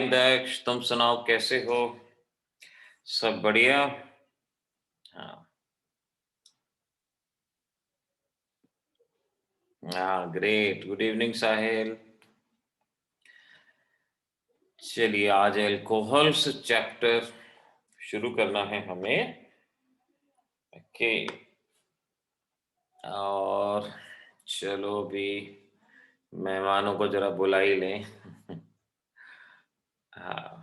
Fine दक्ष, तुम सुनाओ कैसे हो? सब बढ़िया? हाँ। हाँ, ग्रेट। गुड इवनिंग साहिल। चलिए, आज एल्कोहल्स चैप्टर शुरू करना है हमें। ओके। और चलो भी मेहमानों को जरा बुला ही लें। हाँ।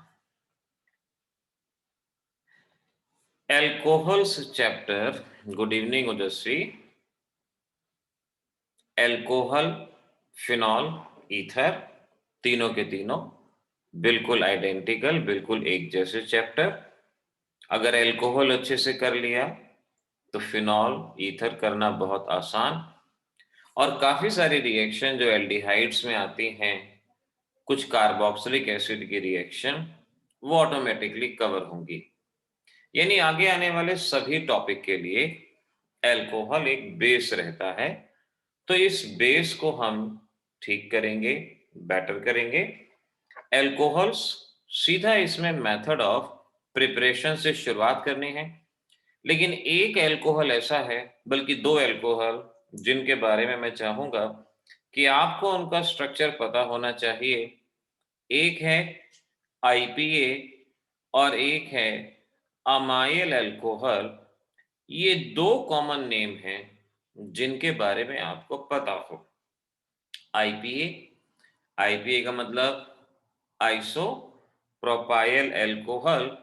Alcohols chapter. गुड इवनिंग ओजस्वी। एल्कोहल, फिनॉल, ईथर, तीनों के तीनों बिल्कुल आइडेंटिकल, बिल्कुल एक जैसे चैप्टर। अगर एल्कोहल अच्छे से कर लिया तो फिनॉल, ईथर करना बहुत आसान। और काफी सारी रिएक्शन जो एल्डिहाइड्स में आती हैं, कुछ कार्बोक्सिलिक एसिड की रिएक्शन, वो ऑटोमेटिकली कवर होंगी। यानी आगे आने वाले सभी टॉपिक के लिए एल्कोहल एक बेस रहता है। तो इस बेस को हम ठीक करेंगे, बेटर करेंगे। एल्कोहल्स, सीधा इसमें मेथड ऑफ प्रिपरेशन से शुरुआत करनी है। लेकिन एक एल्कोहल ऐसा है, बल्कि दो एल्कोहल, जिनके बारे में मैं चाहूंगा कि आपको उनका स्ट्रक्चर पता होना चाहिए। एक है आईपीए और एक है अमाइल अल्कोहल। ये दो कॉमन नेम हैं जिनके बारे में आपको पता हो। आईपीए, आईपीए का मतलब आइसो प्रोपाइल अल्कोहल।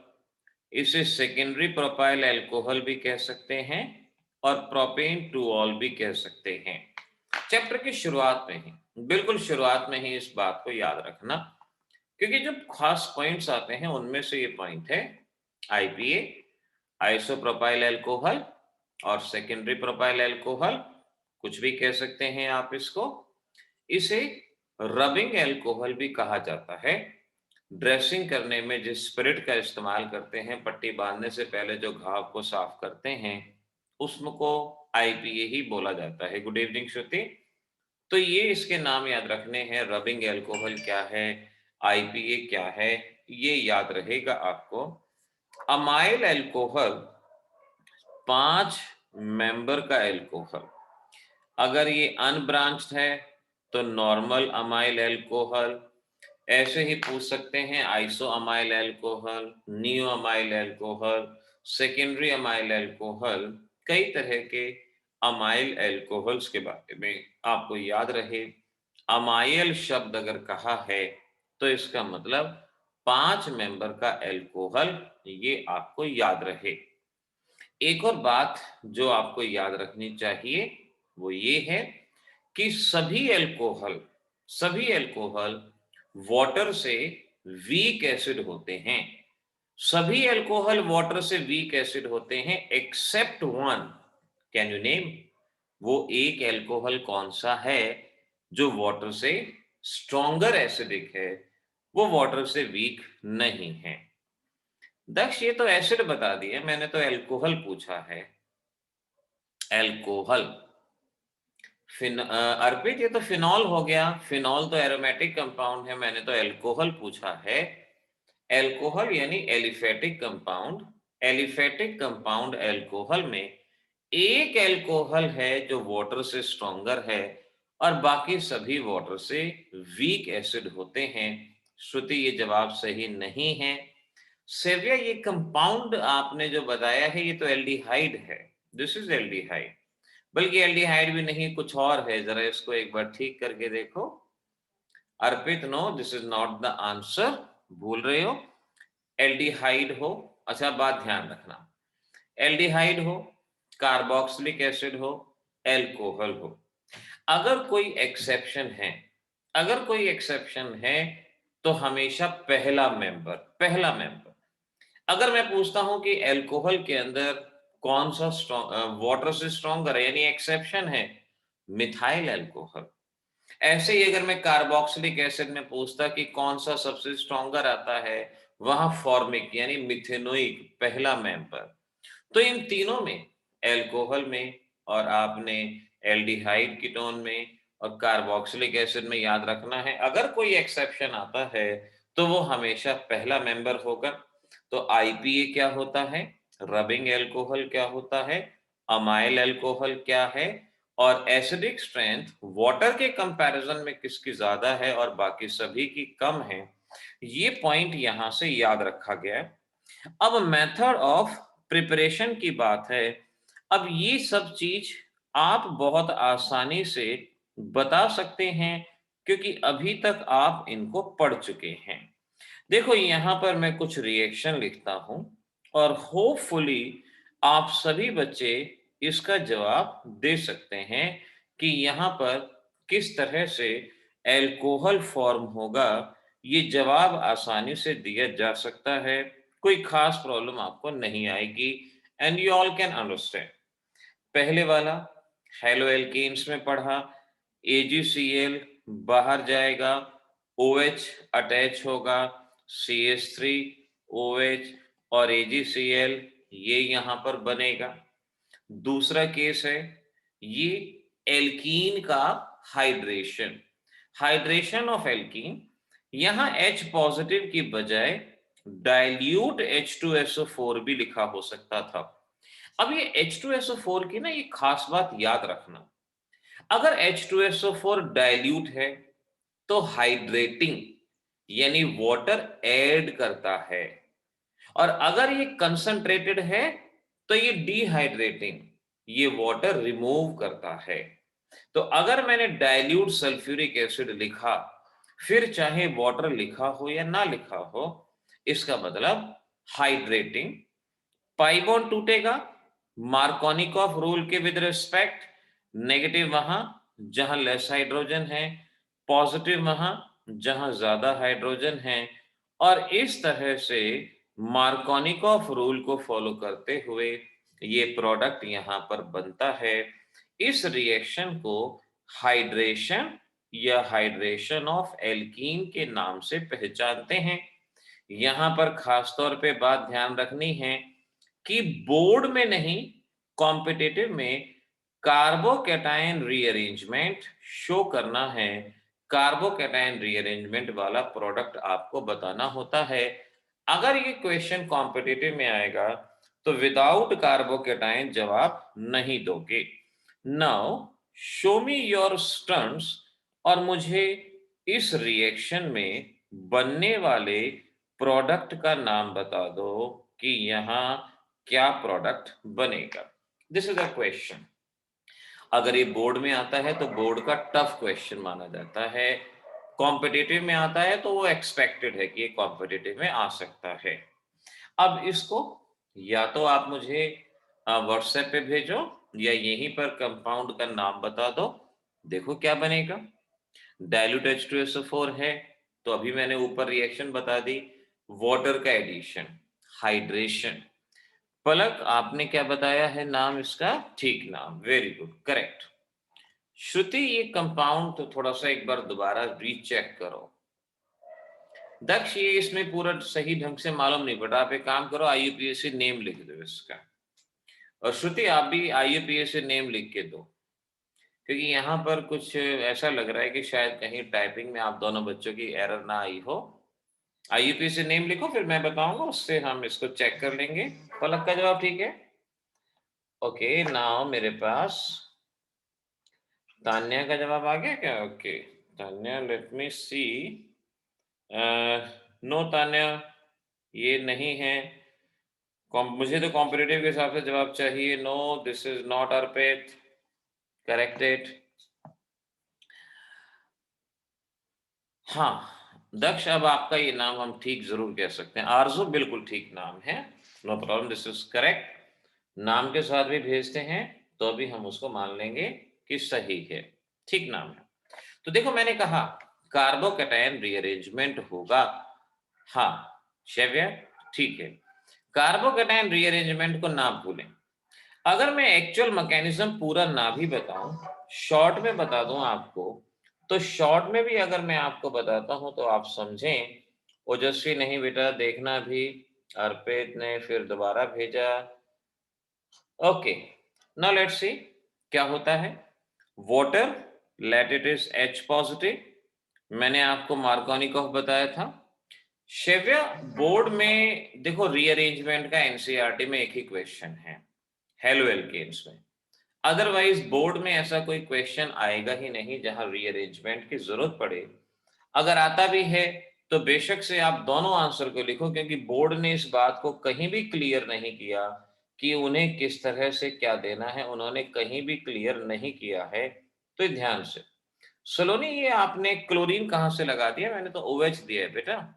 इसे सेकेंडरी प्रोपाइल अल्कोहल भी कह सकते हैं और प्रोपेन टू ऑल भी कह सकते हैं। चैप्टर की शुरुआत में ही, बिल्कुल शुरुआत में ही इस बात को याद रखना, क्योंकि जो खास पॉइंट्स आते हैं उनमें से ये पॉइंट है आईपीए, आइसोप्रोपाइल अल्कोहल, और सेकेंडरी प्रोपाइल अल्कोहल, कुछ भी कह सकते हैं आप इसको। इसे रबिंग अल्कोहल भी कहा जाता है। ड्रेसिंग करने में जिस स्पिरिट का इस्तेमाल करते हैं, पट्टी बांधने से पहले जो घाव को साफ करते हैं, उसको आईपीए ही बोला जाता है। गुड इवनिंग श्रुति। तो ये इसके नाम याद रखने हैं। रबिंग अल्कोहल क्या है, आईपीए क्या है, ये याद रहेगा आपको। अमाइल अल्कोहल 5 मेंबर का अल्कोहल। अगर ये अनब्रांच्ड है तो नॉर्मल अमाइल अल्कोहल। ऐसे ही पूछ सकते हैं iso amyl alcohol, neo amyl alcohol, secondary amyl alcohol. कई तरह के अमाइल अल्कोहल्स के बारे में आपको याद रहे। अमाइल शब्द अगर कहा है तो इसका मतलब 5 मेंबर का अल्कोहल, ये आपको याद रहे। एक और बात जो आपको याद रखनी चाहिए वो ये है कि सभी अल्कोहल वाटर से वीक एसिड होते हैं। सभी अल्कोहल वाटर से वीक एसिड होते हैं except one. Can you name? वो एक अल्कोहल कौन सा है जो वाटर से स्ट्रॉन्गर एसिडिक है, वो वाटर से वीक नहीं है? दक्ष, ये तो एसिड बता दिया, मैंने तो अल्कोहल पूछा है। अल्कोहल, अर्पित, ये तो फिनॉल हो गया। फिनॉल तो एरोमेटिक कंपाउंड है, मैंने तो अल्कोहल पूछा है। अल्कोहल यानी aliphatic compound. Aliphatic compound alcohol में एक अल्कोहल है जो वाटर से स्ट्रॉन्गर है और बाकी सभी वाटर से वीक एसिड होते हैं। श्रुति, ये जवाब सही नहीं है। सेव्या, ये कंपाउंड आपने जो बताया है ये तो एल्डिहाइड है। This is aldehyde. बल्कि एल्डिहाइड भी नहीं, कुछ और है, जरा इसको एक बार ठीक करके देखो। Arpit, no, this is not the answer, भूल रहे हो। एल्डिहाइड हो, अच्छा बात ध्यान रखना, एल्डिहाइड हो, कार्बोक्सिलिक एसिड हो, एल्कोहल हो। अगर कोई एक्सेप्शन है, अगर कोई एक्सेप्शन है तो हमेशा पहला मेंबर। अगर मैं पूछता हूं कि एल्कोहल के अंदर कौन सा वाटर से स्ट्रॉन्गर है, यानी एक्सेप्शन है मिथाइल अल्कोहल। ऐसे ही अगर मैं कार्बोक्सिलिक एसिड में पूछता कि कौन सा सबसे स्ट्रॉन्गर आता है, वहां फॉर्मिक यानी मिथेनोइक पहला मेंबर। तो इन तीनों में, एल्कोहल में और आपने एल्डिहाइड कीटोन में और कार्बोक्सिलिक एसिड में, याद रखना है अगर कोई एक्सेप्शन आता है तो वो हमेशा पहला मेंबर होगा। तो आईपीए क्या होता है, रबिंग एल्कोहल क्या होता है, अमाइल एल्कोहल क्या है, और एसिडिक स्ट्रेंथ वाटर के कंपैरिजन में किसकी ज्यादा है और बाकी सभी की कम है, ये पॉइंट यहां से याद रखा गया है। अब मेथड ऑफ प्रिपरेशन की बात है। अब ये सब चीज आप बहुत आसानी से बता सकते हैं क्योंकि अभी तक आप इनको पढ़ चुके हैं। देखो यहां पर मैं कुछ रिएक्शन लिखता हूं और होपफुली आप सभी बच्चे इसका जवाब दे सकते हैं कि यहां पर किस तरह से एल्कोहल फॉर्म होगा। ये जवाब आसानी से दिया जा सकता है, कोई खास प्रॉब्लम आपको नहीं आएगी and you all can understand. पहले वाला हेलो एल्केन्स में पढ़ा, AgCl बाहर जाएगा, OH अटैच होगा, CH3OH और AgCl ये यहां पर बनेगा। दूसरा केस है ये एल्कीन का हाइड्रेशन, हाइड्रेशन ऑफ एल्कीन। यहां H पॉजिटिव की बजाय डाइल्यूट H2SO4 भी लिखा हो सकता था। अब ये H2SO4 की ना ये खास बात याद रखना, अगर H2SO4 डाइल्यूट है तो हाइड्रेटिंग यानी वाटर ऐड करता है, और अगर ये कंसंट्रेटेड है तो ये डिहाइड्रेटिंग ये वाटर रिमूव करता है। तो अगर मैंने डाइल्यूट सल्फ्यूरिक एसिड लिखा फिर चाहे वाटर लिखा हो या ना लिखा हो, इसका मतलब हाइड्रेटिंग। पाई बॉन्ड टूटेगा मार्कोनिकॉफ रूल के विद रिस्पेक्ट, नेगेटिव वहां जहां लेस हाइड्रोजन है, पॉजिटिव वहां जहां ज्यादा हाइड्रोजन है, और इस तरह से मार्कोनिकॉफ रूल को फॉलो करते हुए ये प्रोडक्ट यहां पर बनता है। इस रिएक्शन को हाइड्रेशन या हाइड्रेशन ऑफ एल्कीन के नाम से पहचानते हैं। यहां पर खास तौर पे बात ध्यान रखनी है कि बोर्ड में नहीं, कॉम्पिटिटिव में कार्बोकैटायन रीअरेंजमेंट शो करना है, कार्बोकैटायन रीअरेंजमेंट वाला प्रोडक्ट आपको बताना होता है। अगर ये क्वेश्चन कॉम्पिटिटिव में आएगा तो विदाउट कार्बोकैटायन जवाब नहीं दोगे। Now show me your stunts, और मुझे इस रिएक्शन में बनने वाले प्रोडक्ट का नाम बता दो कि यहां क्या प्रोडक्ट बनेगा। This is a question. अगर ये बोर्ड में आता है तो बोर्ड का टफ क्वेश्चन माना जाता है, कॉम्पिटिटिव में आता है तो वो एक्सपेक्टेड है कि ये कॉम्पिटिटिव में आ सकता है। अब इसको या तो आप मुझे व्हाट्सएप पे भेजो या यहीं पर कंपाउंड का नाम बता दो। देखो क्या बनेगा। डाइल्यूट H2SO4 है तो अभी मैंने ऊपर रिएक्शन बता दी, वाटर का एडिशन, हाइड्रेशन। पलक आपने क्या बताया है नाम इसका, ठीक नाम, वेरी गुड, करेक्ट। श्रुति ये कंपाउंड तो थोड़ा सा एक बार दोबारा रीचेक करो। दक्ष ये इसमें पूरा सही ढंग से मालूम नहीं पड़ा, आप एक काम करो IUPAC नेम लिख दो इसका, और श्रुति आप भी IUPAC नेम लिख के दो, क्योंकि यहाँ पर कुछ ऐसा लग रहा है कि शायद कहीं टाइपिंग में आप दोनों बच्चों की एरर ना आई हो। IUPAC नेम लिखो फिर मैं बताऊंगा, उससे हम इसको चेक कर लेंगे। पलक का जवाब ठीक है। ओके नाउ मेरे पास तान्या का जवाब आ गया क्या। ओके तान्या लेट मी सी। नो तान्या ये नहीं है। मुझे तो कॉम्पिटिटिव के हिसाब से जवाब चाहिए। No this is not Arpit, corrected. हाँ दक्ष अब आपका ये नाम हम ठीक जरूर कह सकते हैं, आरजू बिल्कुल ठीक नाम है, no problem, this is correct. नाम के साथ भी भेजते हैं तो भी हम उसको मान लेंगे कि सही है, ठीक नाम है। तो देखो मैंने कहा कार्बोकैटायन रीअरेंजमेंट होगा। हाँ शैव्य ठीक है, कार्बोकैटायन रीअरेंजमेंट को ना भूलें। अगर मैं एक्चुअल मैकेनिज्म पूरा ना भी बताऊं, शॉर्ट में बता दूं आपको, तो शॉर्ट में भी अगर मैं आपको बताता हूं तो आप समझें। ओजस्वी नहीं बेटा देखना भी, अर्पित ने फिर दोबारा भेजा। ओके नाउ लेट्स सी क्या होता है। Water let it is H positive, मैंने आपको मार्कोनिकॉफ बताया था, शिव्या, बोर्ड में देखो रीअरेंजमेंट का एनसीईआरटी में एक ही क्वेश्चन है हेलो एल्केन्स में। अदरवाइज बोर्ड में ऐसा कोई क्वेश्चन आएगा ही नहीं जहां रीअरेंजमेंट की जरूरत पड़े। अगर आता भी है तो बेशक से आप दोनों आंसर को लिखो, क्योंकि बोर्ड ने इस बात को कहीं भी क्लियर नहीं किया कि उन्हें किस तरह से क्या देना है, उन्होंने कहीं भी क्लियर नहीं किया है। तो ध्यान से सलोनी, ये आपने क्लोरीन कहां से लगा दिया? मैंने तो OH दिया है बेटा।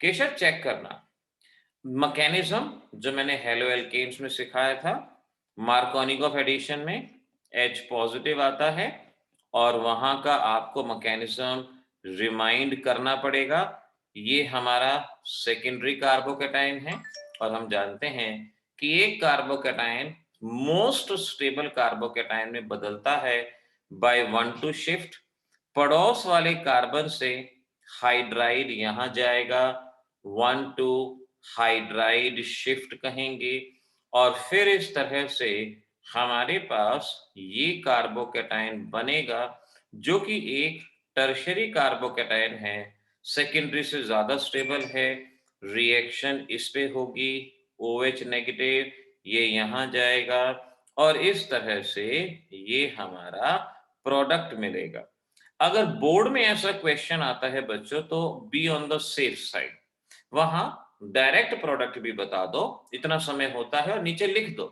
केशव चेक करना मैकेनिज्म जो मैंने हेलो एल्केन्स में सिखाया था। मार्कोनिक ऑफ एडिशन में H पॉजिटिव आता है और वहां का आपको मैकेनिज्म रिमाइंड करना पड़ेगा। ये हमारा सेकेंडरी कार्बोकैटायन है और हम जानते हैं कि एक कार्बोकैटायन मोस्ट स्टेबल कार्बोकैटायन में बदलता है बाय 1 2 शिफ्ट। पड़ोस वाले कार्बन से हाइड्राइड यहां जाएगा, 1 2 हाइड्राइड शिफ्ट कहेंगे और फिर इस तरह से हमारे पास ये कार्बोकैटायन बनेगा जो कि एक टर्शियरी कार्बोकैटायन है, सेकेंडरी से ज्यादा स्टेबल है। रिएक्शन इस पे होगी, OH नेगेटिव ये यहां जाएगा और इस तरह से ये हमारा प्रोडक्ट मिलेगा। अगर बोर्ड में ऐसा क्वेश्चन आता है बच्चों तो be on the safe side, वहां डायरेक्ट प्रोडक्ट भी बता दो, इतना समय होता है, और नीचे लिख दो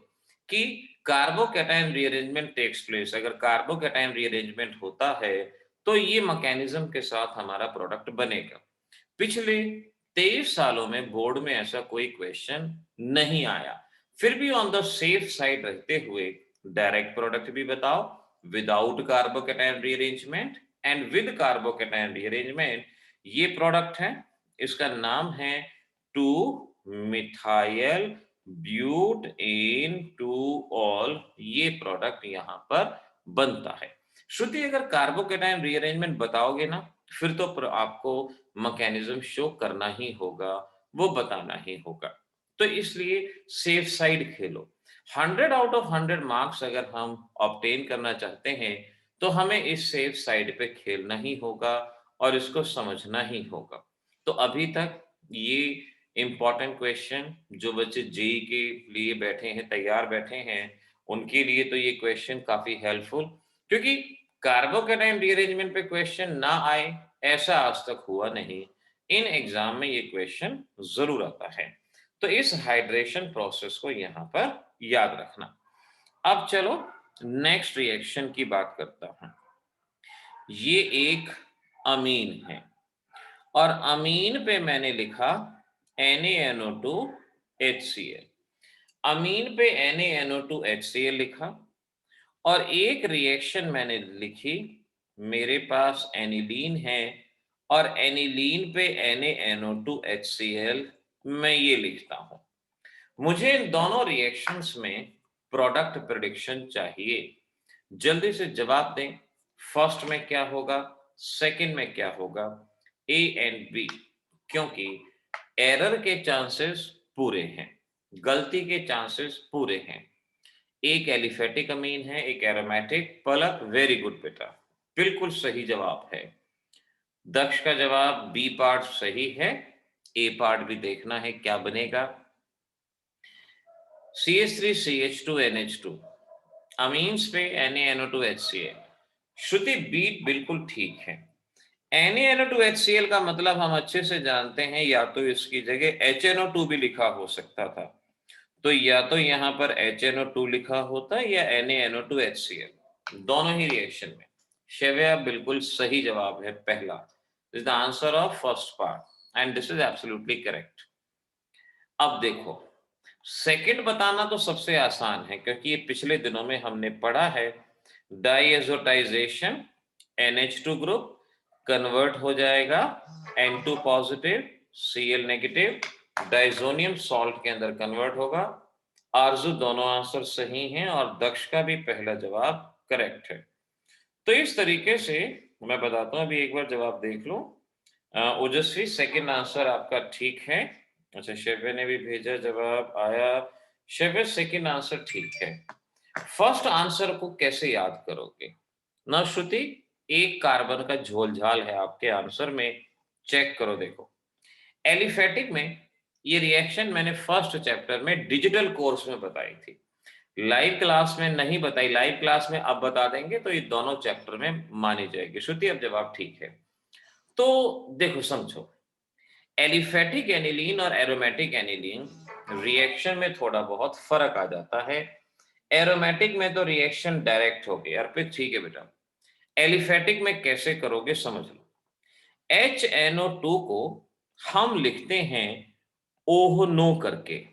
कि कार्बोकैटायन रीअरेंजमेंट टेक्स प्लेस। अगर कार्बोकैटायन रीअरेंजमेंट होता है तो ये मैकेनिज्म के साथ हमारा प्रोडक्ट बनेगा। पिछले 23 सालों में बोर्ड में ऐसा कोई क्वेश्चन नहीं आया। फिर भी ऑन द सेफ साइड रहते हुए डायरेक्ट प्रोडक्ट भी बताओ, without carbocation rearrangement and with carbocation rearrangement. ये प्रोडक्ट है, इसका नाम है 2 मिथाइल ब्यूट इन 2 ऑल। ये प्रोडक्ट यहां पर बनता है। श्रुति, अगर कार्बोकैटायन रीअरेंजमेंट बताओगे ना फिर तो आपको मैकेनिज्म शो करना ही होगा, वो बताना ही होगा। तो इसलिए safe side Khelo. 100 out of 100 marks अगर हम ऑब्टेन करना चाहते हैं तो हमें इस सेफ साइड पे खेलना ही होगा और इसको समझना ही होगा। तो अभी तक ये इंपॉर्टेंट क्वेश्चन जो बच्चे जेई के लिए बैठे हैं, तैयार बैठे हैं, उनके लिए तो ये क्वेश्चन काफी हेल्पफुल, क्योंकि कार्बोकैटायन रीअरेंजमेंट पे क्वेश्चन ना आए ऐसा आज तक हुआ नहीं। इन एग्जाम में ये क्वेश्चन जरूर आता है। तो इस हाइड्रेशन प्रोसेस को यहां पर याद रखना। अब चलो नेक्स्ट रिएक्शन की बात करता हूं। ये एक अमीन है और अमीन पे मैंने लिखा NaNO2HCl। अमीन पे NaNO2HCl लिखा और एक रिएक्शन मैंने लिखी, मेरे पास एनिलीन है और एनिलीन पे NaNO2HCl मैं ये लिखता हूं। मुझे इन दोनों रिएक्शंस में प्रोडक्ट प्रेडिक्शन चाहिए। जल्दी से जवाब दें, फर्स्ट में क्या होगा, सेकंड में क्या होगा, ए एंड बी, क्योंकि एरर के चांसेस पूरे हैं, गलती के चांसेस पूरे हैं। एक एलिफेटिक अमीन है, एक एरोमेटिक। पलक, वेरी गुड बेटा, बिल्कुल सही जवाब है। दक्ष का जवाब बी पार्ट सही है, ए पार्ट भी देखना है क्या बनेगा। CH3CH2NH2 अमीन्स पे NaNO2HCl। श्रुति बी बिल्कुल ठीक है। NaNO2HCl का मतलब हम अच्छे से जानते हैं, या तो इसकी जगह HNO2 भी लिखा हो सकता था, तो या तो यहां पर HNO2 लिखा होता या NaNO2HCl, दोनों ही रिएक्शन में। शैव्या, बिल्कुल सही जवाब है पहला, is the answer of first part and this is absolutely correct. अब देखो सेकंड बताना तो सबसे आसान है, क्योंकि ये पिछले दिनों में हमने पढ़ा है। डाइएजोटाइजेशन, NH2 ग्रुप कन्वर्ट हो जाएगा N2 positive Cl negative, diazonium salt के अंदर कन्वर्ट होगा। आरजू, दोनों आंसर सही हैं और दक्ष का भी पहला जवाब करेक्ट है। तो इस तरीके से मैं बताता हूं, अभी एक बार जवाब देख लो। ओजस्वी, सेकंड आंसर आपका ठीक है। अच्छा, शिव्य ने भी भेजा, जवाब आया। शिव्य, सेकंड आंसर ठीक है। फर्स्ट आंसर को कैसे याद करोगे ना श्रुति? एक कार्बन का झोलझाल है आपके आंसर में, चेक करो देखो। एलिफेटिक में ये रिएक्शन मैंने फर्स्ट चैप्टर में डिजिटल कोर्स में बताई थी, लाइव क्लास में नहीं बताई। लाइव क्लास में अब बता देंगे तो ये दोनों चैप्टर में मानी जाएगी। श्रुति अब जवाब ठीक है। तो देखो समझो, एलिफेटिक एनिलीन और एरोमेटिक एनिलीन रिएक्शन में थोड़ा बहुत फर्क आ जाता है। एरोमेटिक में तो रिएक्शन डायरेक्ट होगी। अर्पित ठीक है बेटा, एलिफेटिक में कैसे करोगे समझ लो। HNO2 को हम लिखते हैं ओहनो करके,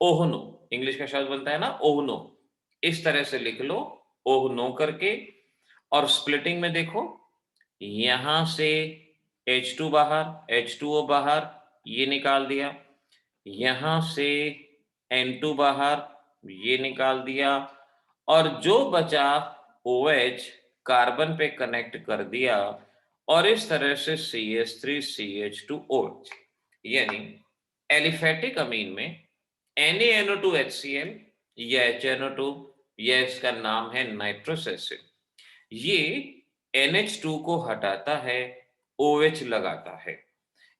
ओहनो इंग्लिश का शब्द बनता है ना ओहनो, इस तरह से लिख लो ओहनो करके। और स्प्लिटिंग में देखो, यहां से H2 बाहर, H2O बाहर, ये निकाल दिया, यहां से N2 बाहर, ये निकाल दिया, और जो बचा OH कार्बन पे कनेक्ट कर दिया, और इस तरह से CH3CH2OH। यानी एलिफेटिक अमीन में NaNO2HCl या HNO2 या इसका नाम है नाइट्रस एसिड, ये NH2 को हटाता है, OH लगाता है,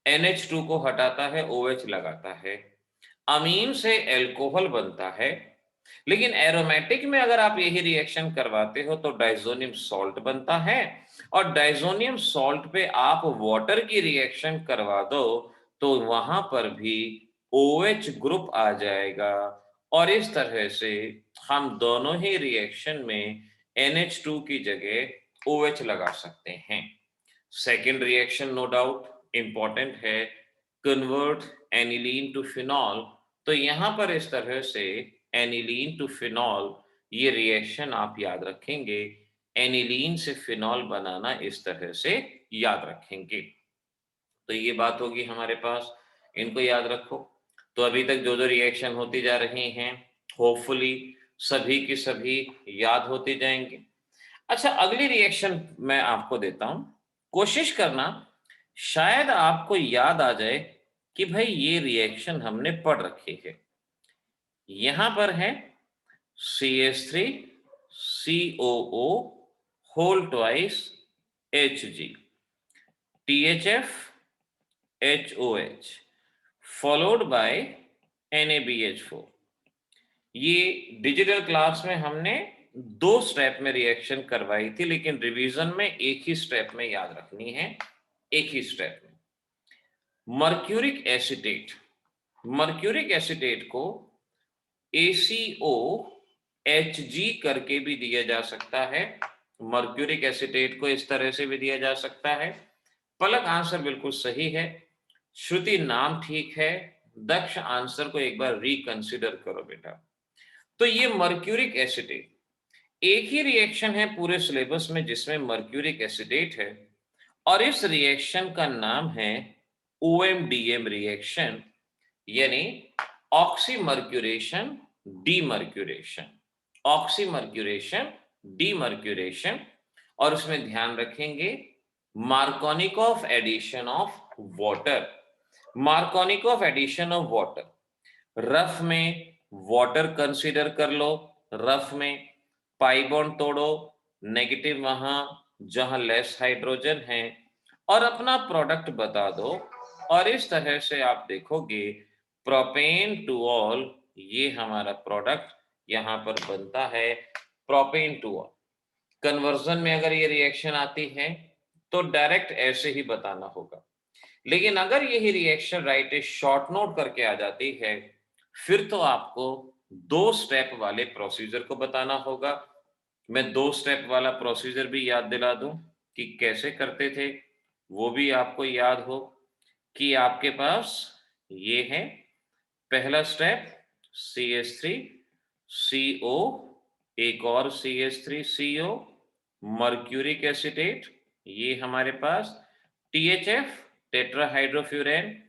NH2 को हटाता है, OH लगाता है, अमीन से एल्कोहल बनता है। लेकिन एरोमेटिक में अगर आप यही रिएक्शन करवाते हो तो डाइजोनियम सॉल्ट बनता है, और डाइजोनियम सॉल्ट पे आप वाटर की रिएक्शन करवा दो तो वहां पर भी OH ग्रुप आ जाएगा, और इस तरह से हम दोनों ही रिएक्शन में NH2 की जगह OH लगा सकते हैं। Second reaction no doubt important है, कन्वर्ट एनिलीन टू फिनॉल। तो यहां पर इस तरह से एनिलीन टू फिनॉल, ये रिएक्शन आप याद रखेंगे, एनिलीन से फिनॉल बनाना इस तरह से याद रखेंगे। तो ये बात होगी हमारे पास, इनको याद रखो। तो अभी तक जो जो रिएक्शन होती जा रही हैं होपफुली सभी की सभी याद होती जाएंगी। अच्छा, अगली रिएक्शन मैं आपको देता हूं, कोशिश करना शायद आपको याद आ जाए कि भाई ये रिएक्शन हमने पढ़ रखी है। यहां पर है CH3COO whole twice Hg, THF HOH followed by NaBH4। ये डिजिटल क्लास में हमने 2 स्टेप में रिएक्शन करवाई थी, लेकिन रिवीजन में एक ही स्टेप में याद रखनी है, एक ही स्टेप में। मर्क्यूरिक एसिटेट, मर्क्यूरिक एसिटेट को ACOHG करके भी दिया जा सकता है, मर्क्यूरिक एसिटेट को इस तरह से भी दिया जा सकता है। पलक आंसर बिल्कुल सही है, श्रुति नाम ठीक है, दक्ष आंसर को एक बार रिकंसिडर करो बेटा। तो ये मर्क्यूरिक एसिटेट, एक ही रिएक्शन है पूरे सिलेबस में जिसमें मर्क्यूरिक एसिटेट है, और इस रिएक्शन का नाम है OMDM रिएक्शन, यानी ऑक्सीमर्क्यूरेशन डीमर्क्यूरेशन, ऑक्सीमर्क्यूरेशन डीमर्क्यूरेशन। और उसमें ध्यान रखेंगे Markovnikov addition of water, Markovnikov addition of water, rough में वाटर कंसीडर कर लो, रफ में पाई बॉन्ड तोड़ो, नेगेटिव वहां जहां लेस हाइड्रोजन है, और अपना प्रोडक्ट बता दो, और इस तरह से आप देखोगे प्रोपेन टू ऑल, ये हमारा प्रोडक्ट यहां पर बनता है प्रोपेन टू ऑल। कन्वर्जन में अगर ये रिएक्शन आती है तो डायरेक्ट ऐसे ही बताना होगा, लेकिन अगर यही रिएक्शन राइट शॉर्ट नोट करके आ जाती है फिर तो आपको 2 स्टेप वाले प्रोसीजर को बताना होगा। मैं 2 स्टेप वाला प्रोसीजर भी याद दिला दूं कि कैसे करते थे, वो भी आपको याद हो कि आपके पास ये है पहला स्टेप CH3CO, एक और CH3CO, मर्क्यूरिक एसिटेट, ये हमारे पास THF टेट्राहाइड्रोफ्यूरेन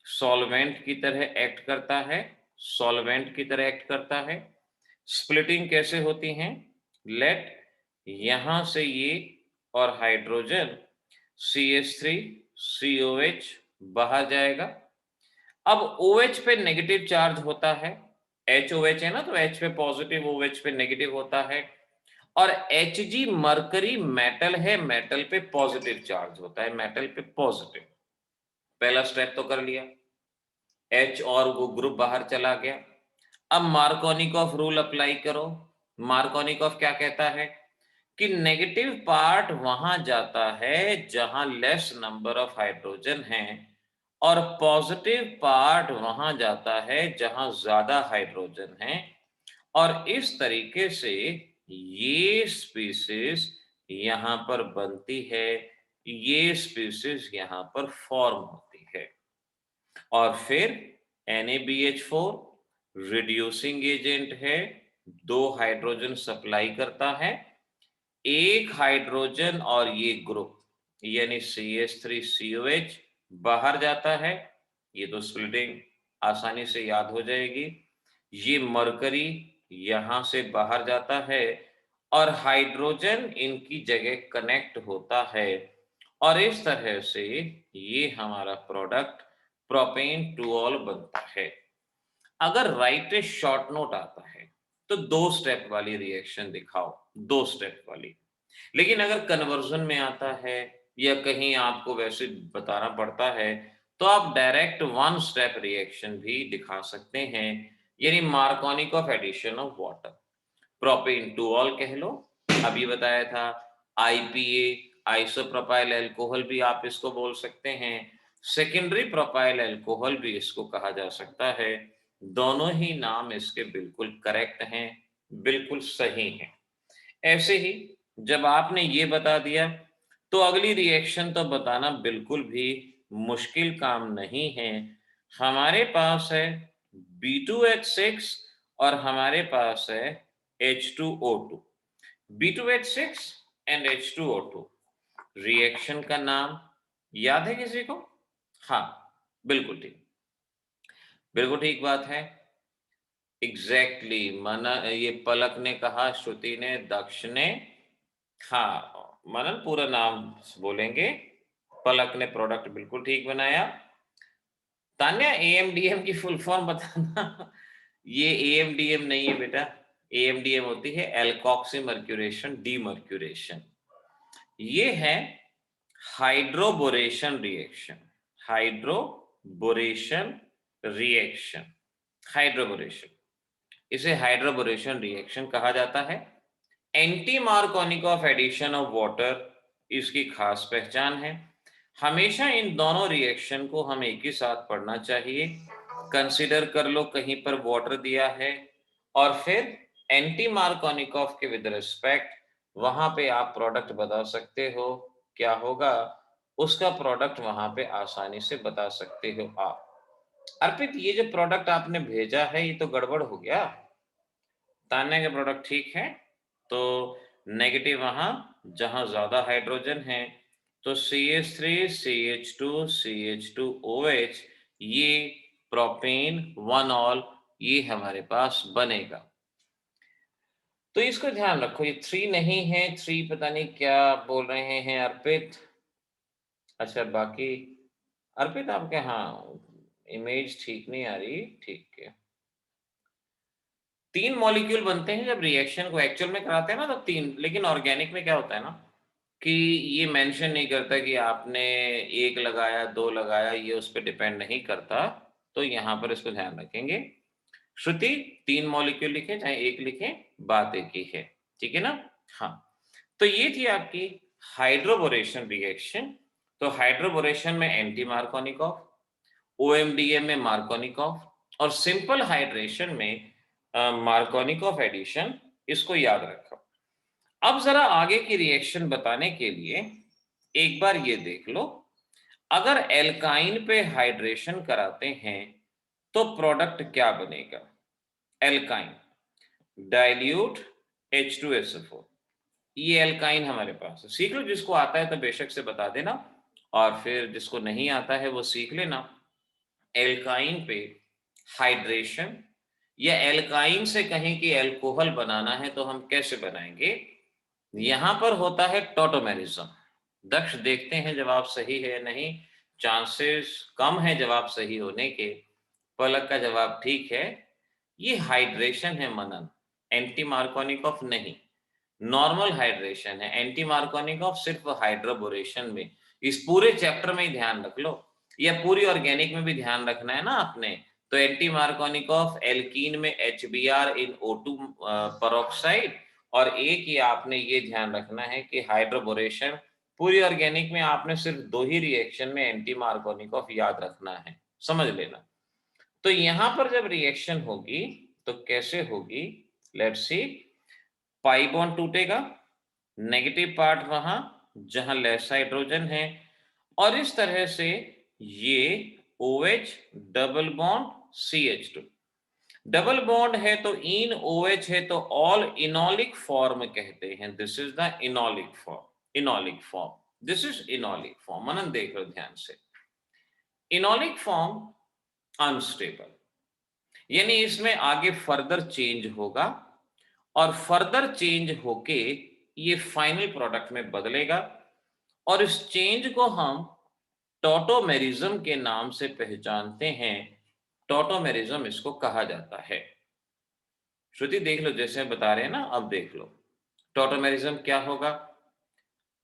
सॉल्वेंट की तरह एक्ट करता है, सॉल्वेंट की तरह एक्ट करता है। स्प्लिटिंग कैसे होती है, लेट यहां से ये और हाइड्रोजन CH3COH बाहर जाएगा। अब OH पे नेगेटिव चार्ज होता है, HOH है ना, तो H पे पॉजिटिव, OH पे नेगेटिव होता है, और Hg मरकरी मेटल है, मेटल पे पॉजिटिव चार्ज होता है, मेटल पे पॉजिटिव। पहला स्टेप तो कर लिया। H और वो ग्रुप बाहर चला गया। अब मार्कोनिकॉफ रूल अप्लाई करो। मार्कोनिकॉफ क्या कहता है कि नेगेटिव पार्ट वहां जाता है जहां लेस नंबर ऑफ हाइड्रोजन हैं और पॉजिटिव पार्ट वहां जाता है जहां ज्यादा हाइड्रोजन हैं, और इस तरीके से ये स्पीसीज यहां पर बनती है, ये स्पीसीज यहां पर फॉर्म होती है। और फिर NaBH4 रिड्यूसिंग एजेंट है, 2 हाइड्रोजन सप्लाई करता है, एक हाइड्रोजन और ये ग्रुप यानी CH3COH बाहर जाता है। ये तो स्प्लिटिंग आसानी से याद हो जाएगी। ये मरकरी यहां से बाहर जाता है और हाइड्रोजन इनकी जगह कनेक्ट होता है, और इस तरह से ये हमारा प्रोडक्ट प्रोपेन टूऑल बनता है। अगर राइट शॉर्ट नोट आता है तो 2 स्टेप वाली रिएक्शन दिखाओ, 2 स्टेप वाली। लेकिन अगर कन्वर्जन में आता है या कहीं आपको वैसे बताना पड़ता है तो आप डायरेक्ट 1 स्टेप रिएक्शन भी दिखा सकते हैं, यानी Markovnikov addition of water, propane two ol कह लो। अभी बताया था IPA, आइसोप्रोपाइल अल्कोहल भी आप इसको बोल सकते हैं, सेकेंडरी प्रोपाइल अल्कोहल भी इसको कहा जा सकता है। दोनों ही नाम इसके बिल्कुल करेक्ट हैं, बिल्कुल सही हैं। ऐसे ही जब आपने ये बता दिया तो अगली रिएक्शन तो बताना बिल्कुल भी मुश्किल काम नहीं है। हमारे पास है B2H6 और हमारे पास है H2O2। B2H6 and H2O2 reaction का नाम याद है किसी को? हाँ, बिल्कुल ठीक, बिल्कुल ठीक बात है। एग्जैक्टली मना ये पलक ने कहा, श्रुति ने, दक्ष ने, हाँ मनन पूरा नाम बोलेंगे। पलक ने प्रोडक्ट बिल्कुल ठीक बनाया। तान्या AMDM की फुल फॉर्म बताना। ये AMDM नहीं है बेटा, AMDM होती है एल्कोक्सी मर्क्यूरेशन डीमर्क्यूरेशन। ये है hydroboration reaction, hydroboration reaction, hydroboration, इसे हाइड्रोबोरेशन रिएक्शन कहा जाता है। Anti Markovnikov addition of water इसकी खास पहचान है। हमेशा इन दोनों रिएक्शन को हम एक ही साथ पढ़ना चाहिए। कंसीडर कर लो कहीं पर वाटर दिया है और फिर एंटी मार्कोनिकॉफ के विद रिस्पेक्ट वहां पे आप प्रोडक्ट बता सकते हो, क्या होगा उसका प्रोडक्ट वहां पे आसानी से बता सकते हो आप। अर्पित, ये जो प्रोडक्ट आपने भेजा है ये तो गड़बड़ हो गया। तान्या का प्रोडक्ट ठीक है, तो नेगेटिव वहां जहां ज्यादा हाइड्रोजन है, तो CH3 CH2 CH2OH, ये प्रोपेन 1 ऑल ये हमारे पास बनेगा। तो इसको ध्यान रखो, ये 3 नहीं है, 3 पता नहीं क्या बोल रहे हैं अर्पित। अच्छा बाकी अर्पित आपके, हाँ इमेज ठीक नहीं आ रही, ठीक है। 3 मॉलिक्यूल बनते हैं जब रिएक्शन को एक्चुअल में कराते हैं ना, तो 3, लेकिन ऑर्गेनिक में क्या होता है ना कि ये मेंशन नहीं करता कि आपने 1 लगाया 2 लगाया, ये उस पर डिपेंड नहीं करता, तो यहाँ पर इसको ध्यान रखेंगे। श्रुति 3 मॉलिक्यूल लिखे चाहे 1 लिखे, बात एक ही है, ठीक है ना। हाँ, तो ये थी आपकी हाइड्रोबोरेशन रिएक्शन। तो हाइड्रोबोरेशन में एंटी मार्कोनिकॉफ, OMDM में मार्कोनिकॉफ और सिंपल हाइड्रेशन में मार्कोनिकॉफ एडिशन, इसको याद रखो। अब जरा आगे की रिएक्शन बताने के लिए एक बार ये देख लो, अगर एल्काइन पे हाइड्रेशन कराते हैं तो प्रोडक्ट क्या बनेगा? एल्काइन डाइल्यूट H2SO4, ये एल्काइन हमारे पास है। सीख लो, जिसको आता है तो बेशक से बता देना, और फिर जिसको नहीं आता है वो सीख लेना। एल्काइन पे हाइड्रेशन या एल्काइन से कहें कि एल्कोहल बनाना है तो हम कैसे बनाएंगे? यहां पर होता है टॉटोमेरिज्म। दक्ष देखते हैं जवाब सही है या नहीं, चांसेस कम है जवाब सही होने के। पलक का जवाब ठीक है, ये हाइड्रेशन है मनन, एंटी मार्कोनिकॉफ नहीं, नॉर्मल हाइड्रेशन है। एंटी मार्कोनिकॉफ सिर्फ हाइड्रोबोरेशन में, इस पूरे चैप्टर में ही ध्यान रख लो, या पूरी ऑर्गेनिक में भी ध्यान रखना है ना आपने, तो एंटी मार्कोनिकॉफ एल्कीन में HBr इन O2 पेरोक्साइड, और एक ही आपने ये ध्यान रखना है कि हाइड्रोबोरेशन, पूरी ऑर्गेनिक में आपने सिर्फ 2 ही रिएक्शन में एंटी मार्कोनिकॉफ याद रखना है, समझ लेना। तो यहां पर जब रिएक्शन होगी तो कैसे होगी, लेट्स सी। पाई बॉन्ड टूटेगा, नेगेटिव पार्ट वहां जहां लेस हाइड्रोजन है, और इस तरह से ये OH double bond CH2, double bond है तो इन OH है तो ऑल इनोलिक फॉर्म कहते हैं, this is the enolic form, enolic form, this is enolic form. Manan देख लो ध्यान से, इनोलिक फॉर्म अनस्टेबल, यानी इसमें आगे फर्दर चेंज होगा, और फर्दर चेंज होके ये फाइनल प्रोडक्ट में बदलेगा, और इस चेंज को हम टॉटोमेरिज्म के नाम से पहचानते हैं, टॉटोमेरिज्म इसको कहा जाता है। श्रुति देख लो, जैसे बता रहे हैं ना, अब देख लो टॉटोमेरिज्म क्या होगा,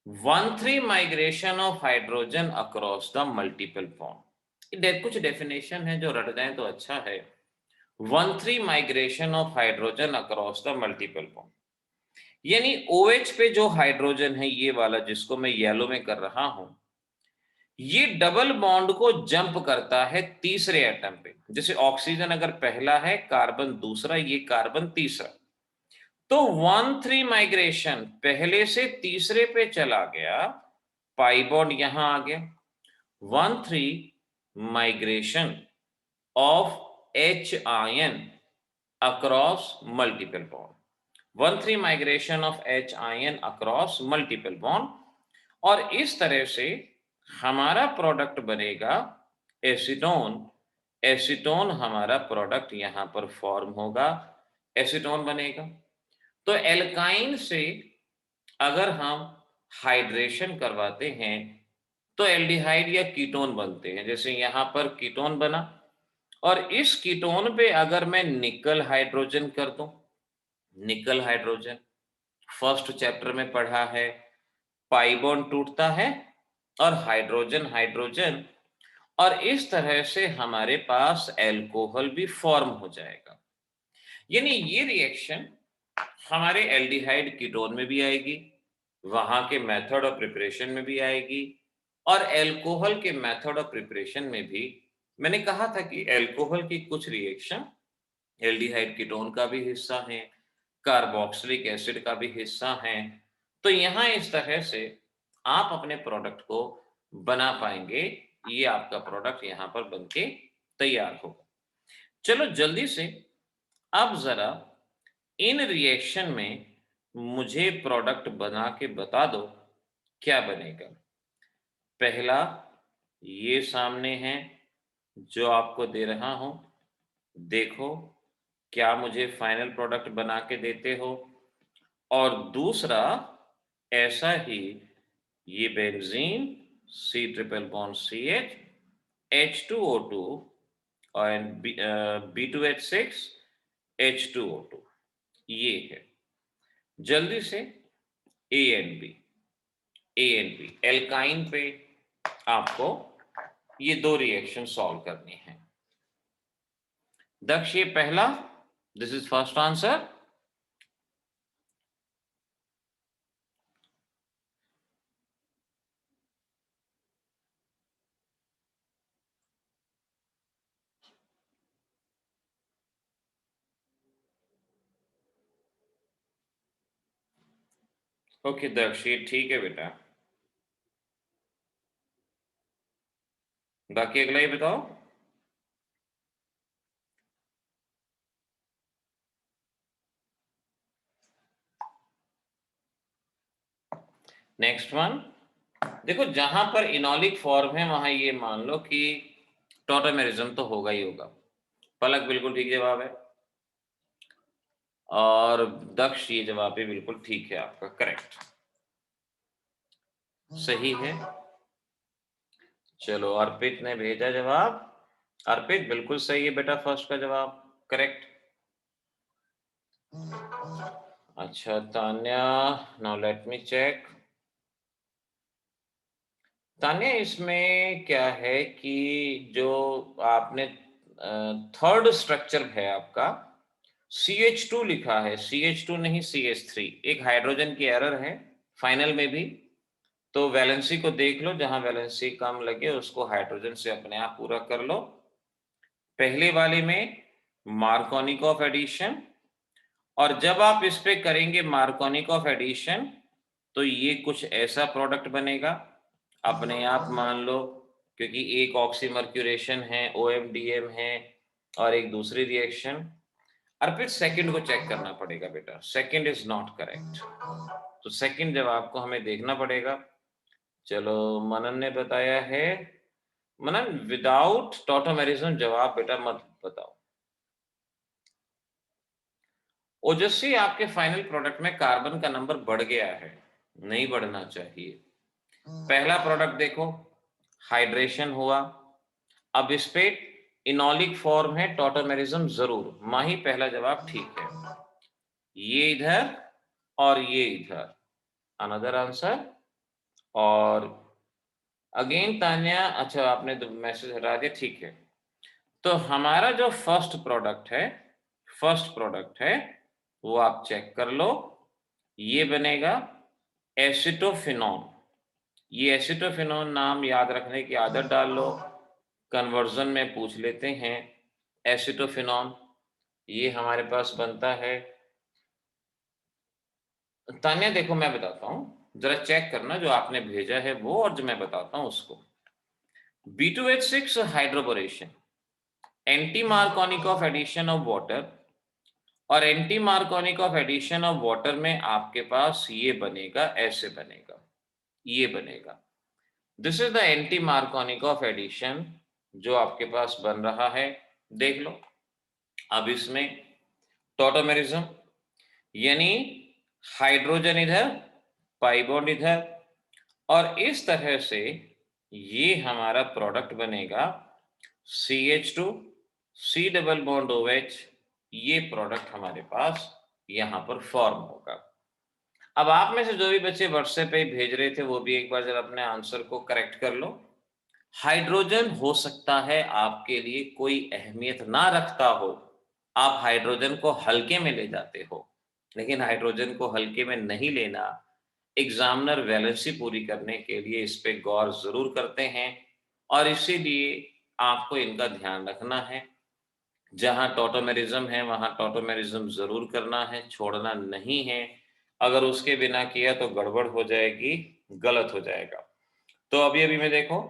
1,3 migration of hydrogen across the multiple bond. कुछ डेफिनेशन है जो रट जाए तो अच्छा है। 1,3 migration of hydrogen across the multiple bond, यानी OH पे जो हाइड्रोजन है ये वाला जिसको मैं येलो में कर रहा हूं, ये डबल बॉन्ड को जंप करता है तीसरे एटम पे, जैसे ऑक्सीजन अगर पहला है, कार्बन दूसरा, ये कार्बन तीसरा, तो 1,3 माइग्रेशन पहले से तीसरे पे चला गया, पाई बॉन्ड यहां आ गया, 1,3 migration of H ion across multiple bond, 1,3 migration of H ion across multiple bond, और इस तरह से हमारा प्रोडक्ट बनेगा एसीटोन। एसीटोन हमारा प्रोडक्ट यहां पर फॉर्म होगा, एसीटोन बनेगा। तो एल्काइन से अगर हम हाइड्रेशन करवाते हैं तो एल्डिहाइड या कीटोन बनते हैं, जैसे यहां पर कीटोन बना, और इस कीटोन पे अगर मैं निकल हाइड्रोजन कर दूं, निकल हाइड्रोजन फर्स्ट चैप्टर में पढ़ा है, पाई बॉन्ड टूटता है और हाइड्रोजन हाइड्रोजन, और इस तरह से हमारे पास एल्कोहल भी फॉर्म हो जाएगा। यानी ये रिएक्शन हमारे एल्डिहाइड कीटोन में भी आएगी, वहां के मेथड ऑफ प्रिपरेशन में भी आएगी, और एल्कोहल के मेथड ऑफ प्रिपरेशन में भी। मैंने कहा था कि एल्कोहल की कुछ रिएक्शन एल्डिहाइड कीटोन का भी हिस्सा है, कार्बोक्सिलिक एसिड का भी हिस्सा है। तो यहां इस तरह से आप अपने प्रोडक्ट को बना पाएंगे, ये आपका प्रोडक्ट यहां पर बनके तैयार होगा। चलो जल्दी से अब जरा इन रिएक्शन में मुझे प्रोडक्ट बना के बता दो क्या बनेगा। पहला ये सामने है जो आपको दे रहा हूं, देखो क्या मुझे फाइनल प्रोडक्ट बना के देते हो, और दूसरा ऐसा ही ये benzene C triple bond CH H2O2 और B2H6 H2O2, ये है। जल्दी से A and B, A and B alkyne पे आपको ये दो रिएक्शन सॉल्व करनी है। दक्ष ये पहला, this is first answer. Okay Daksh ये ठीक है बेटा, बाकी अगला ही बताओ। नेक्स्ट वन, देखो जहां पर इनोलिक फॉर्म है वहां ये मान लो कि टॉटोमेरिज्म तो होगा ही होगा। पलक बिल्कुल ठीक जवाब है, और दक्ष ये जवाब भी बिल्कुल ठीक है आपका, करेक्ट, सही है। चलो अर्पित ने भेजा जवाब, अर्पित बिल्कुल सही है बेटा, फर्स्ट का जवाब करेक्ट। अच्छा Tanya, now let me check. Tanya इसमें क्या है कि जो आपने थर्ड स्ट्रक्चर है आपका CH2 लिखा है, CH2 नहीं CH3, एक हाइड्रोजन की एरर है फाइनल में भी। तो वैलेंसी को देख लो, जहां वैलेंसी कम लगे उसको हाइड्रोजन से अपने आप पूरा कर लो। पहले वाले में मार्कोनिकॉफ एडिशन, और जब आप इस पे करेंगे मार्कोनिकॉफ एडिशन तो ये कुछ ऐसा प्रोडक्ट बनेगा अपने आप मान लो, क्योंकि एक ऑक्सीमर्क्यूरेशन है, OMDM है और एक दूसरी रिएक्शन। और फिर सेकंड को चेक करना पड़ेगा बेटा, सेकंड इज नॉट करेक्ट। तो सेकंड जब आपको हमें देखना पड़ेगा। चलो मनन ने बताया है, मनन विदाउट टॉटोमेरिज्म जवाब बेटा मत बताओ। ओजस्वी आपके फाइनल प्रोडक्ट में कार्बन का नंबर बढ़ गया है, नहीं बढ़ना चाहिए। पहला प्रोडक्ट देखो, हाइड्रेशन हुआ। अब इस पे इनॉलिक फॉर्म है, टॉटोमेरिज्म जरूर। माही पहला जवाब ठीक है, ये इधर और ये इधर, अनदर आंसर। और अगेन तान्या, अच्छा आपने तो मैसेज हटा दिया, ठीक है। तो हमारा जो फर्स्ट प्रोडक्ट है वो आप चेक कर लो, ये बनेगा एसिटोफिनॉन। ये एसिटोफिनॉन नाम याद रखने की आदत डाल लो, कन्वर्जन में पूछ लेते हैं। एसिटोफिनॉन ये हमारे पास बनता है। तान्या देखो मैं बताता हूं, जरा चेक करना जो आपने भेजा है वो और जो मैं बताता हूं उसको। B2H6 hydroboration, anti Markovnikov of addition of water, और anti Markovnikov of addition of water में आपके पास ये बनेगा, ऐसे बनेगा, ये बनेगा। This is the anti Markovnikov of addition जो आपके पास बन रहा है, देख लो। अब इसमें टॉटोमेरिज्म यानी हाइड्रोजन इधर, पाई बॉन्ड इधर, और इस तरह से ये हमारा प्रोडक्ट बनेगा CH2 C double bond OH। ये प्रोडक्ट हमारे पास यहां पर फॉर्म होगा। अब आप में से जो भी बच्चे व्हाट्सएप पे भेज रहे थे वो भी एक बार जरा अपने आंसर को करेक्ट कर लो। हाइड्रोजन हो सकता है आपके लिए कोई अहमियत ना रखता हो, आप हाइड्रोजन को हल्के में ले जाते हो, लेकिन हाइड्रोजन को हल्के में नहीं लेना। एग्जामिनर वैलेंसी पूरी करने के लिए इस पे गौर जरूर करते हैं, और इसीलिए आपको इनका ध्यान रखना है। जहां टॉटोमेरिज्म है वहां टॉटोमेरिज्म जरूर करना है, छोड़ना नहीं है। अगर उसके बिना किया तो गड़बड़ हो जाएगी, गलत हो जाएगा। तो अभी अभी में देखो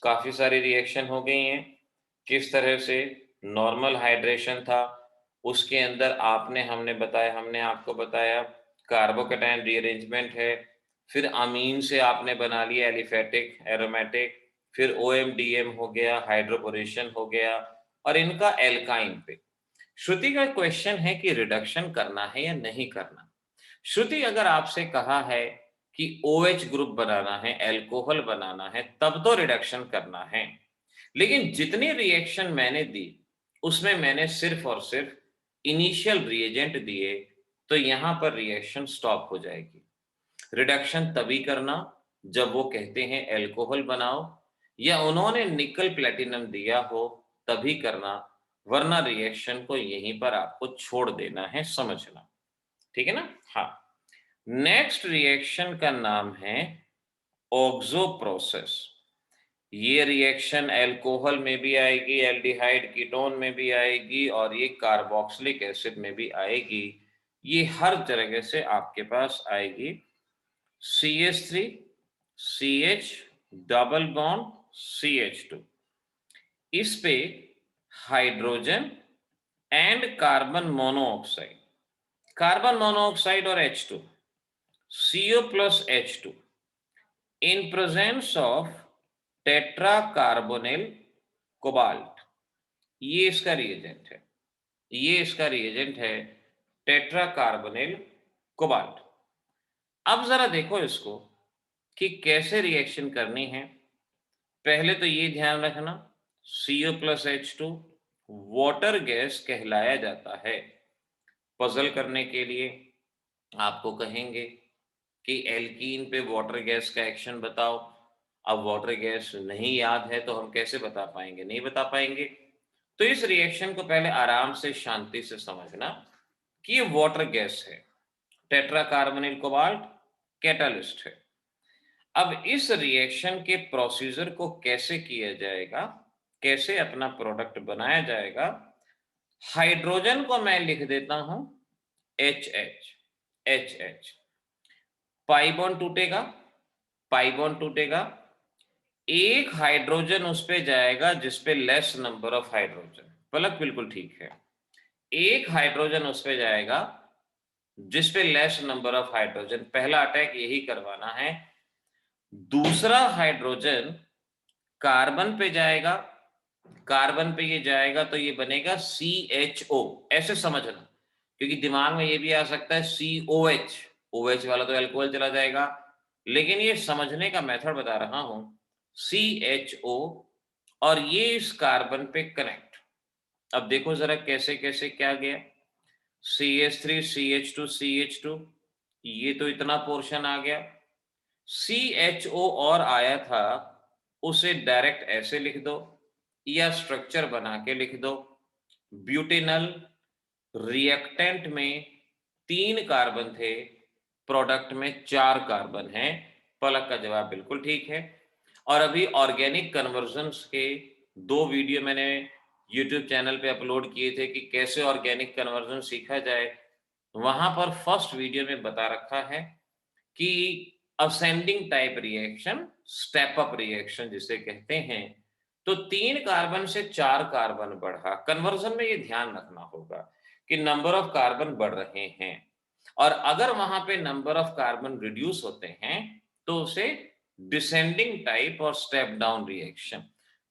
काफी सारी रिएक्शन हो गई हैं। किस तरह से नॉर्मल हाइड्रेशन था, उसके अंदर हमने आपको बताया कार्बोकेटायन रीअरेंजमेंट है। फिर अमीन से आपने बना लिया एलिफेटिक एरोमेटिक, फिर OMDM हो गया, हाइड्रोपोरेशन हो गया, और इनका एल्काइन पे। श्रुति का क्वेश्चन है कि रिडक्शन करना है या नहीं करना। श्रुति अगर आपसे कहा है कि OH ग्रुप बनाना है, एल्कोहल बनाना है, तब तो रिडक्शन करना है। लेकिन जितनी रिएक्शन मैंने दी उसमें मैंने सिर्फ और सिर्फ इनिशियल रिएजेंट दिए, तो यहां पर रिएक्शन स्टॉप हो जाएगी। रिडक्शन तभी करना जब वो कहते हैं एल्कोहल बनाओ, या उन्होंने निकल प्लेटिनम दिया हो, तभी करना, वरना रिएक्शन को यहीं पर आपको छोड़ देना है, समझना। ठीक है ना? हाँ। नेक्स्ट रिएक्शन का नाम है ऑक्सो प्रोसेस। ये रिएक्शन एल्कोहल में भी आएगी, एल्डिहाइड कीटोन में भी आएगी, और ये कार्बोक्सिलिक एसिड में भी आएगी। ये हर जगह से आपके पास आएगी। CH3 CH double bond CH2, इस पे हाइड्रोजन एंड कार्बन मोनोऑक्साइड और H2, CO plus H2 in presence of tetra carbonyl cobalt. ये इसका रिएजेंट है, टेट्रा कार्बोनिल कोबाल्ट। अब जरा देखो इसको कि कैसे रिएक्शन करनी है। पहले तो ये ध्यान रखना, CO plus H2 water gas कहलाया जाता है। पजल करने के लिए आपको कहेंगे कि एल्कीन पे वाटर गैस का एक्शन बताओ, अब वाटर गैस नहीं याद है तो हम कैसे बता पाएंगे? नहीं बता पाएंगे। तो इस रिएक्शन को पहले आराम से शांति से समझना कि ये वाटर गैस है, टेट्रा कार्बोनिल कोबाल्ट कैटालिस्ट है। अब इस रिएक्शन के प्रोसीजर को कैसे किया जाएगा, कैसे अपना प्रोडक्ट बनाया जाएगा? हाइड्रोजन को मैं लिख देता हूं HH, HH, पाई बॉन्ड टूटेगा, पाई बॉन्ड टूटेगा, एक हाइड्रोजन उस पे जाएगा जिसपे लेस नंबर ऑफ हाइड्रोजन। पलक बिल्कुल ठीक है, एक हाइड्रोजन उस पे जाएगा जिसपे लेस नंबर ऑफ हाइड्रोजन। पहला अटैक यही करवाना है। दूसरा हाइड्रोजन कार्बन पे जाएगा, कार्बन पे ये जाएगा तो ये बनेगा CHO, ऐसे समझना, क्योंकि दिमाग में ये भी आ सकता है COH, OH वाला तो अल्कोहल चला जाएगा, लेकिन ये समझने का मेथड बता रहा हूं। CHO और ये इस कार्बन पे कनेक्ट। अब देखो जरा कैसे कैसे क्या गया, CH3 CH2 CH2, ये तो इतना पोर्शन आ गया। CHO और आया था, उसे डायरेक्ट ऐसे लिख दो या स्ट्रक्चर बना के लिख दो। ब्यूटेनल रिएक्टेंट में 3 कार्बन थे, प्रोडक्ट में 4 कार्बन हैं। पलक का जवाब बिल्कुल ठीक है। और अभी ऑर्गेनिक कन्वर्जन्स के 2 वीडियो मैंने यूट्यूब चैनल पे अपलोड किए थे कि कैसे ऑर्गेनिक कन्वर्जन सीखा जाए। वहां पर फर्स्ट वीडियो में बता रखा है कि ascending type reaction, step up reaction जिसे कहते हैं, तो 3 कार्बन से 4 कार्बन बढ़ा। कन्वर्जन में ये ध्यान रखना होगा कि नंबर ऑफ कार्बन बढ़ रहे हैं, और अगर वहां पे नंबर ऑफ कार्बन रिड्यूस होते हैं तो उसे डिसेंडिंग टाइप और स्टेप डाउन रिएक्शन।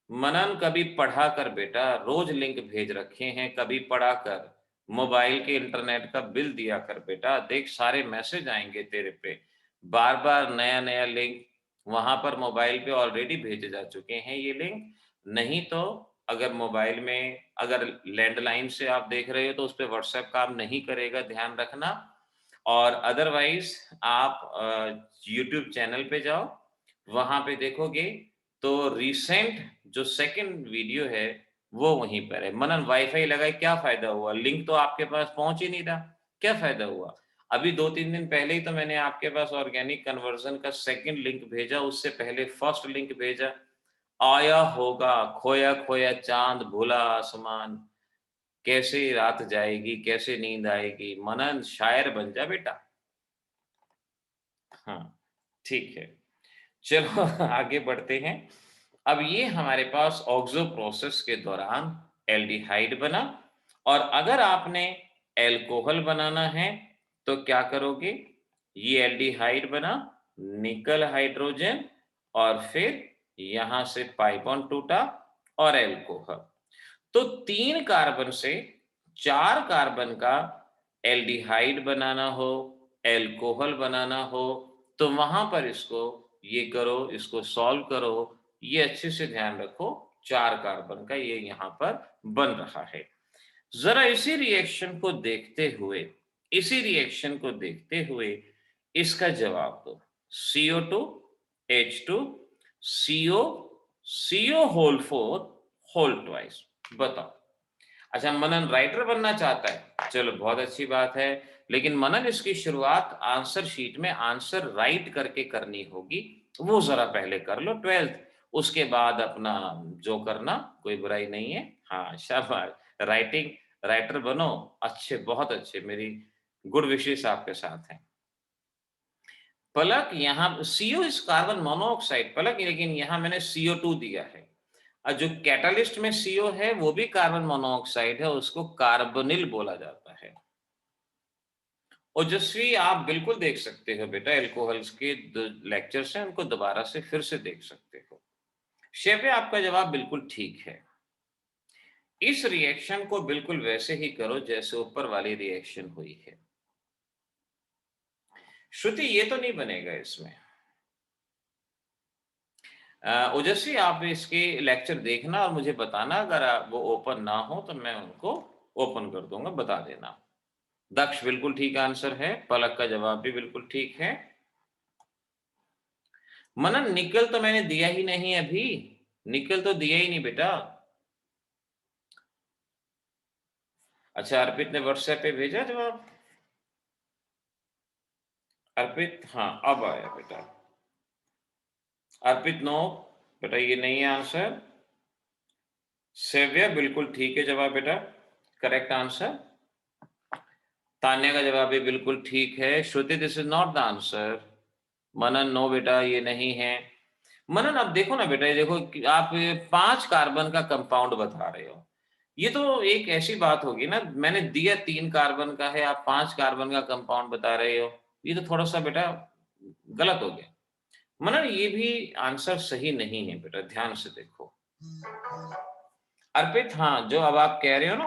मनन कभी पढ़ा कर बेटा, रोज लिंक भेज रखे हैं, कभी पढ़ा कर, मोबाइल के इंटरनेट का बिल दिया कर बेटा, देख सारे मैसेज आएंगे तेरे पे, बार बार नया नया लिंक। वहां पर मोबाइल पे ऑलरेडी भेजे जा चुके हैं ये लिंक। नहीं तो अगर मोबाइल में, अगर लैंडलाइन से आप देख रहे हो तो उस पर व्हाट्सएप काम नहीं करेगा, ध्यान रखना। और अदरवाइज आप यूट्यूब चैनल पे जाओ, वहां पे देखोगे तो रिसेंट जो सेकंड वीडियो है वो वहीं पर है। मनन वाईफाई लगाए क्या फायदा हुआ, लिंक तो आपके पास पहुंच ही नहीं रहा, क्या फायदा हुआ? अभी 2-3 दिन पहले ही तो मैंने आपके पास ऑर्गेनिक कन्वर्जन का सेकंड लिंक भेजा, उससे पहले फर्स्ट लिंक भेजा। आया होगा खोया खोया चांद भूला आसमान, कैसे रात जाएगी कैसे नींद आएगी, मनन शायर बन जा बेटा। हाँ, ठीक है, चलो आगे बढ़ते हैं। अब ये हमारे पास ऑक्सो प्रोसेस के दौरान एल्डिहाइड बना, और अगर आपने एल्कोहल बनाना है तो क्या करोगे? ये एल्डिहाइड बना, निकल हाइड्रोजन, और फिर यहां से पाई बॉन्ड टूटा और एल्कोहल। तो 3 कार्बन से 4 कार्बन का एल्डिहाइड बनाना हो, एल्कोहल बनाना हो, तो वहां पर इसको ये करो, इसको सॉल्व करो, ये अच्छे से ध्यान रखो, 4 कार्बन का ये यहां पर बन रहा है। जरा इसी रिएक्शन को देखते हुए, इसी रिएक्शन को देखते हुए इसका जवाब दो। CO2 H2 CO CO whole 4 whole twice, बताओ। अच्छा, मनन राइटर बनना चाहता है, चलो बहुत अच्छी बात है, लेकिन मनन इसकी शुरुआत आंसर शीट में आंसर राइट करके करनी होगी, वो जरा पहले कर लो 12th, उसके बाद अपना जो करना, कोई बुराई नहीं है। हाँ शाबाश, राइटिंग राइटर बनो, अच्छे, बहुत अच्छे, मेरी गुड विशेष आपके साथ हैं। पलक यहाँ CO इस कार्बन मोनोऑक्साइड पलक, लेकिन यहाँ मैंने CO2 दिया है, और जो कैटालिस्ट में CO है वो भी कार्बन मोनोऑक्साइड है, उसको कार्बोनिल बोला जाता है। ओजस्वी आप बिल्कुल देख सकते हो बेटा, एल्कोहल्स के लेक्चर्स हैं, उनको दोबारा से फिर से देख सकते हो। शेफे आपका जवाब बिल्कुल ठीक है। इस रिएक्शन को बिल्कुल वैसे ही करो जैसे ऊपर वाली रिएक्शन हुई है। श्रुति ये तो नहीं बनेगा इसमें। ओजस्वी आप इसके लेक्चर देखना और मुझे बताना, अगर वो ओपन ना हो तो मैं उनको ओपन कर दूंगा, बता देना। दक्ष बिल्कुल ठीक आंसर है, पलक का जवाब भी बिल्कुल ठीक है। मनन निकल तो मैंने दिया ही नहीं अभी, निकल तो दिया ही नहीं बेटा। अच्छा, अर्पित ने व्हाट्सएप पे भेजा जवाब। अर्पित, हाँ अब आया बेटा। अर्पित नो बेटा, ये नहीं है आंसर। सेव्य बिल्कुल ठीक है जवाब बेटा, करेक्ट आंसर। तान्या का जवाब भी बिल्कुल ठीक है। Shruti, this is not the answer. Manan, no बेटा ये नहीं है। मनन अब देखो ना बेटा, ये देखो कि आप 5 कार्बन का कंपाउंड बता रहे हो, ये तो एक ऐसी बात होगी ना, मैंने दिया 3 कार्बन का है, आप 5 कार्बन का कंपाउंड बता रहे हो, ये तो थोड़ा सा बेटा गलत हो गया। मनन ये भी आंसर सही नहीं है बेटा, ध्यान से देखो। अर्पित, हाँ जो अब आप कह रहे हो ना